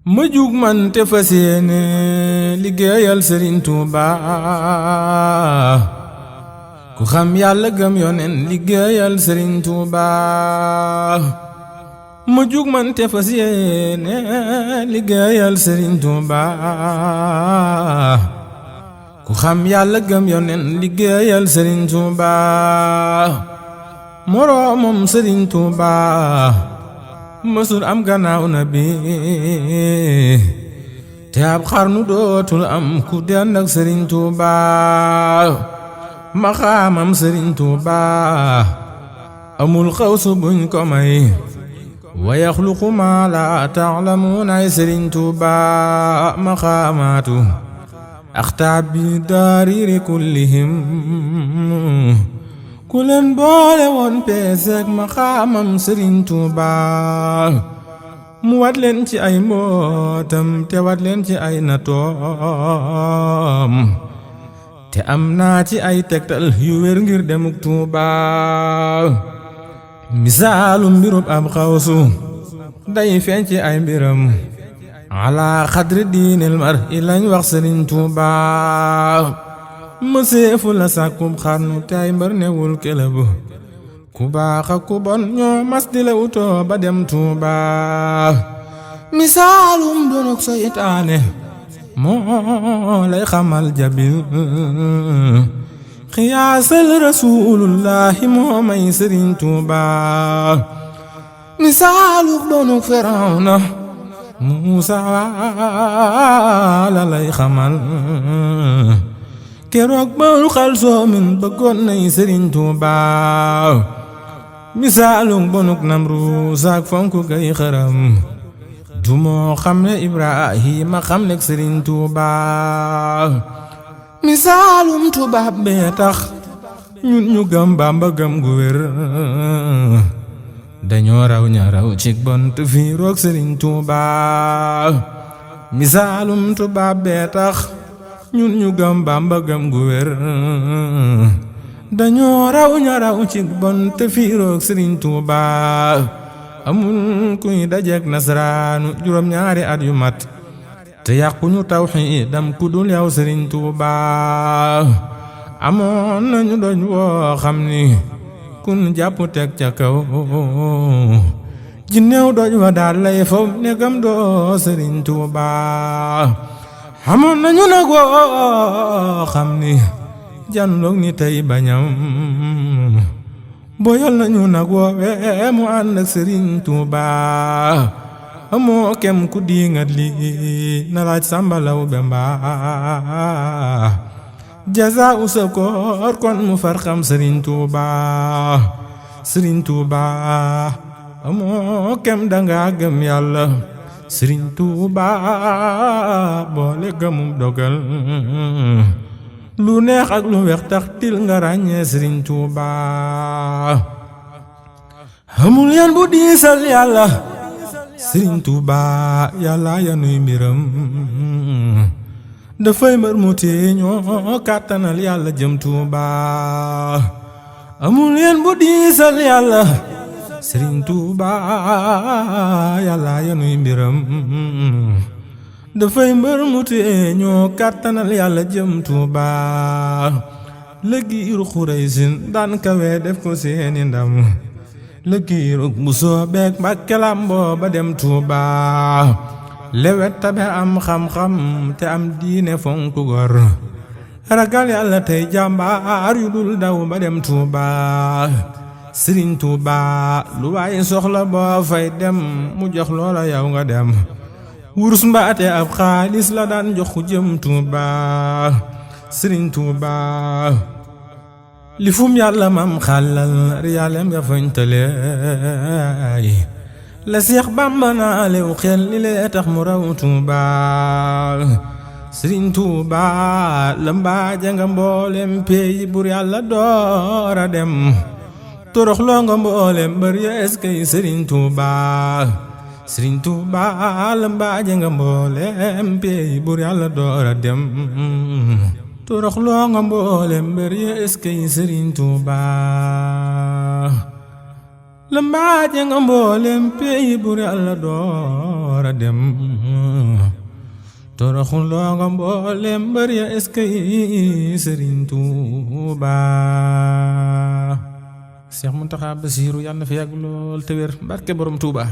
ma jug man te fas yéene liggéeyal Sëriñ Tuuba ku xam yàlla gëm yonen liggéeyal Sëriñ Tuuba ma jug man te fas yéene liggéeyal Sëriñ Tuuba ku xam yàlla gëm yonen liggéeyal Sëriñ Tuuba moroomam Sëriñ Tuuba mësul am gannaaw na bi te ab xarnu dootul am ku dend ak Sëriñ Tuuba maxaamam Sëriñ Tuuba amul xawsu buñ ko may wa yaxluqu maa laa ta'lamuun ay Sëriñ Tuuba maxaamaatu axtaabi daariri kullihim ku leen boole woon peeseek maxaamam Sëriñ Tuuba mu wat leen ci ay mbootam te wat leen ci ay natoom te am naa ci ay tegtal yu wér ngir demuk Tuuba misaalu mbirub ab xawsu day feeñ ci ay mbiram ala xadri diinil mar i lañ wax Sëriñ Tuuba mëseefu la sàkkub xarnu te ay mbër newul keleb ku baax ak ku bon ñoo mas di la utoo ba dem Tuuba misaalum donuk seytaane moo lay xamal jabil xiyaasal rasuulullahi moo may Sëriñ Tuuba misaaluk donuk Firawna Muusaa la lay xamal keroog Banu Xalsoomin bëggoon nay Sëriñ Tuuba misaalum bonuk Namruus ak fonku gay xëram du moo xam ne Ibrahima xam nek Sëriñ Tuuba misaalum tubaab bee tax ñun ñu gëm Bàmba gëm gu wér dañoo raw ña raw cig bon te fii roog Sëriñ Tuuba misaalum tubaab bee tax ñun ñu gëm Bàmba gëm gu wér dañoo raw ña raw cig bon te fii roog Sëriñ Tuuba amul kuy dajeek nasaraanu juróom-ñaari at yu mat te yàquñu tawxiidam ku dul yow Sëriñ Tuuba amoon nañu doñ woo xam ni kun jàpp teg ca kaw jinneew doj wa daal lay faw negam doo Sëriñ Tuuba amoon nañu nag woo xam ni janloog ni tey bañam boyal nañu nag woowe mu ànd ak Sëriñ Tuuba amoo kem ku diingat li na laaj sàmbalaw bemba jaza usa koor kon mu far xam Sëriñ Tuuba Sëriñ Tuuba amoo kem danga gëm yàlla Sëriñ Tuuba boole gëmum dogal lu neex ak lu weex tax til nga ràññee Sëriñ Tuuba amul yan bu diisal yàlla Sëriñ Tuuba yàlla yanuy mbiram dafay mbër mu tee ñoo kàttanal yàlla jëm Tuuba amul yan bu diisal yàlla Sëriñ Tuuba yàlla yanuy mbiram dafay mbër mu tee ñoo kàttanal yàlla jëm Tuuba la giiru Xuraysin daan kawe def ko seeni ndam la giiru bu soobeek Mbàkke lamboo ba dem Tuuba lewet tabe am xam-xam te am diine fonku gor ragal yàlla tey jàmbaar yu dul daw ba dem Tuuba Sëriñ Tuuba lu waay soxla boo fay dem mu jox loola yow nga dem wurus mbaate ab xaalis la daan jox ku jëm Tuuba Sëriñ Tuuba li fum yàlla mam xàllal riyaalem ya fañtaleey la Seex Bàmba naa lew xel li lee tax mu raw Tuuba Sëriñ Tuuba la mbaaja nga mboolem peyi bur yàlla doora dem torox loo nga mboolem bër ya eskay Sëriñ Tuuba Sëriñ Tuuba la mbaaja nga mboolem peyi bur yàlla doora dem torox loo nga mboolem bër ya eskay Sëriñ Tuuba la mbaaje nga mboolem peyi bur Yàlla doora dem toroxul loo nga mboolem mbër ya eskay Sëriñ Tuuba Seex Muntaxa Basiiru yàlla na fi yàgg lool te wér barke borom Tuuba